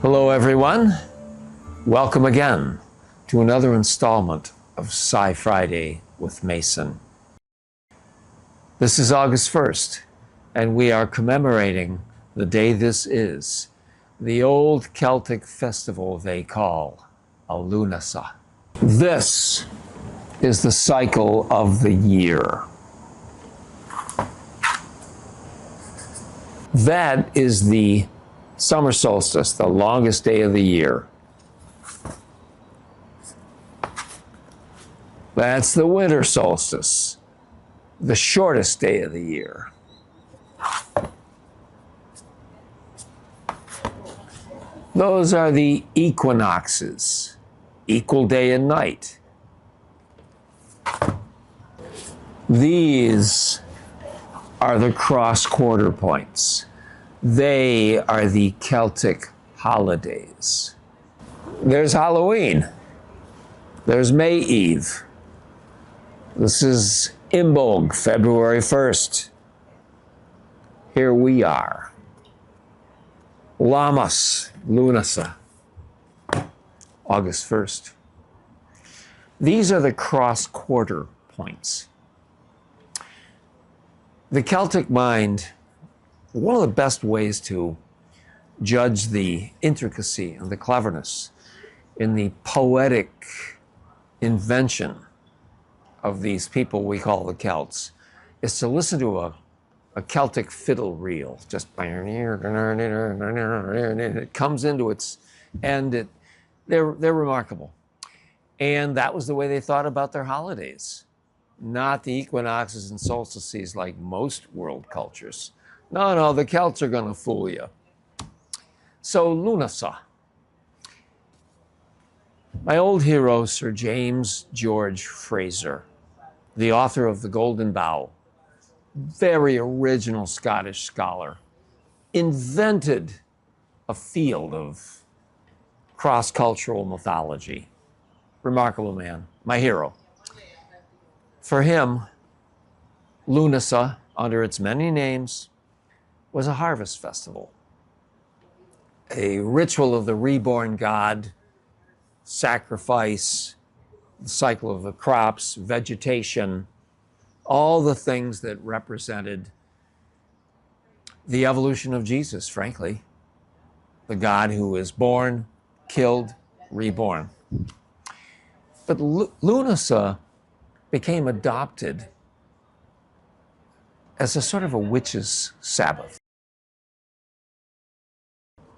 Hello, everyone. Welcome again to another installment of Psi-Friday with Mason. This is August 1st, and we are commemorating the day this is, the old Celtic festival they call a Lúnasa. This is the cycle of the year. That is the summer solstice, the longest day of the year. That's the winter solstice, the shortest day of the year. Those are the equinoxes, equal day and night. These are the cross-quarter points. They are the Celtic holidays. There's Halloween. There's May Eve. This is Imbolc, February 1st. Here we are. Lammas, Lúnasa, August 1st. These are the cross-quarter points. The Celtic mind, one of the best ways to judge the intricacy and the cleverness in the poetic invention of these people we call the Celts is to listen to a Celtic fiddle reel. Just it comes into its end. They're remarkable. And that was the way they thought about their holidays. Not the equinoxes and solstices like most world cultures. No, the Celts are going to fool you. So, Lúnasa. My old hero, Sir James George Fraser, the author of The Golden Bough, very original Scottish scholar, invented a field of cross-cultural mythology. Remarkable man, my hero. For him, Lúnasa, under its many names, was a harvest festival, a ritual of the reborn god, sacrifice, the cycle of the crops, vegetation, all the things that represented the evolution of Jesus, frankly, the God who is born, killed, reborn. But Lúnasa became adopted as a sort of a witch's Sabbath.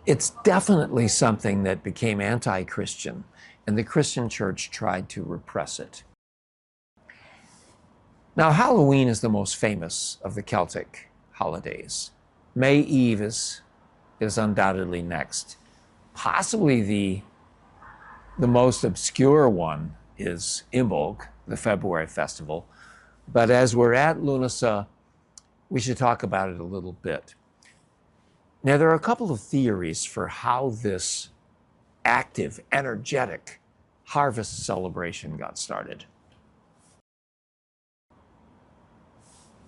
It's definitely something that became anti-Christian, and the Christian church tried to repress it. Now, Halloween is the most famous of the Celtic holidays. May Eve is undoubtedly next. Possibly the most obscure one is Imbolc, the February festival. But as we're at Lúnasa, we should talk about it a little bit. Now, there are a couple of theories for how this active, energetic harvest celebration got started.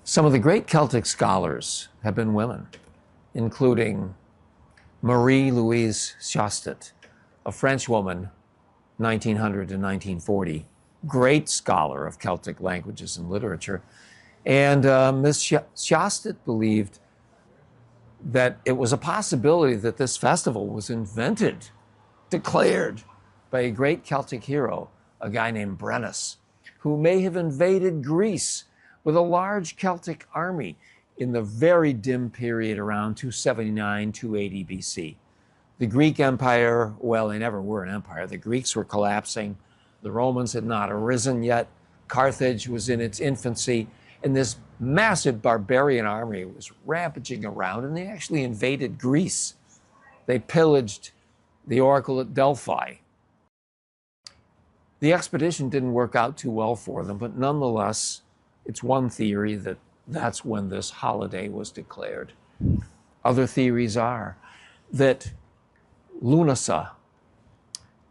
Some of the great Celtic scholars have been women, including Marie-Louise Chastet, a French woman, 1900 to 1940, great scholar of Celtic languages and literature. And Ms. Chastet believed that it was a possibility that this festival was invented, declared by a great Celtic hero, a guy named Brennus, who may have invaded Greece with a large Celtic army in the very dim period around 279, 280 BC. The Greek Empire, well, they never were an empire. The Greeks were collapsing. The Romans had not arisen yet. Carthage was in its infancy. And this massive barbarian army was rampaging around, and they actually invaded Greece. They pillaged the oracle at Delphi. The expedition didn't work out too well for them, but nonetheless, it's one theory that that's when this holiday was declared. Other theories are that Lúnasa,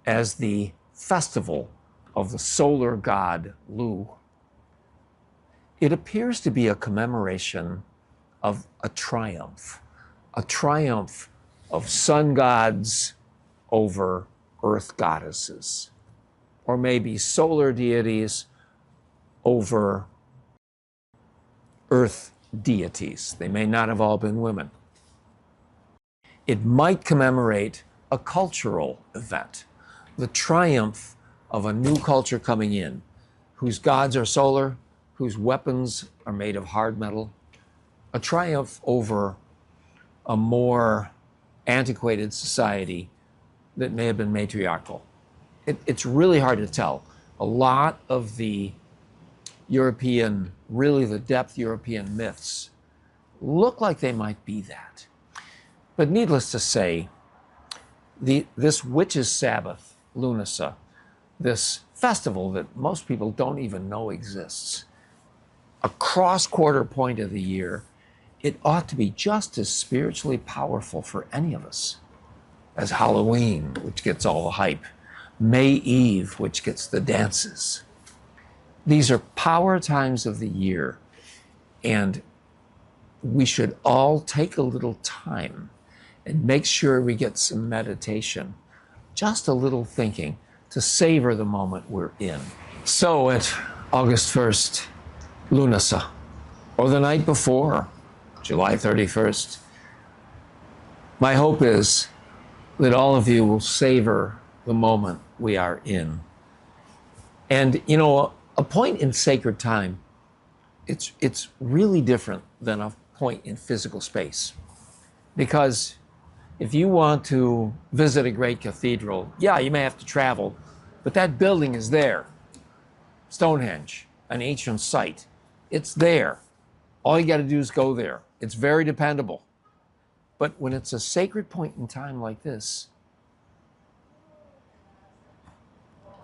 as the festival of the solar god Lugh, it appears to be a commemoration of a triumph of sun gods over earth goddesses, or maybe solar deities over earth deities. They may not have all been women. It might commemorate a cultural event, the triumph of a new culture coming in, whose gods are solar, whose weapons are made of hard metal, a triumph over a more antiquated society that may have been matriarchal. It's really hard to tell. A lot of the European, really the depth European myths look like they might be that. But needless to say, this witches' Sabbath, Lúnasa, this festival that most people don't even know exists, a cross-quarter point of the year, it ought to be just as spiritually powerful for any of us as Halloween, which gets all the hype, May Eve, which gets the dances. These are power times of the year, and we should all take a little time and make sure we get some meditation, just a little thinking to savor the moment we're in. So at August 1st, Lúnasa, or the night before, July 31st, my hope is that all of you will savor the moment we are in. And you know, a point in sacred time, it's really different than a point in physical space. Because if you want to visit a great cathedral, yeah, you may have to travel, but that building is there. Stonehenge, an ancient site, it's there. All you got to do is go there. It's very dependable. But when it's a sacred point in time like this,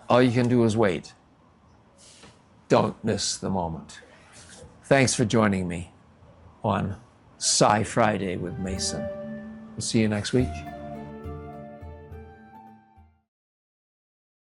all you can do is wait. Don't miss the moment. Thanks for joining me on Psi-Friday with Mason. We'll see you next week.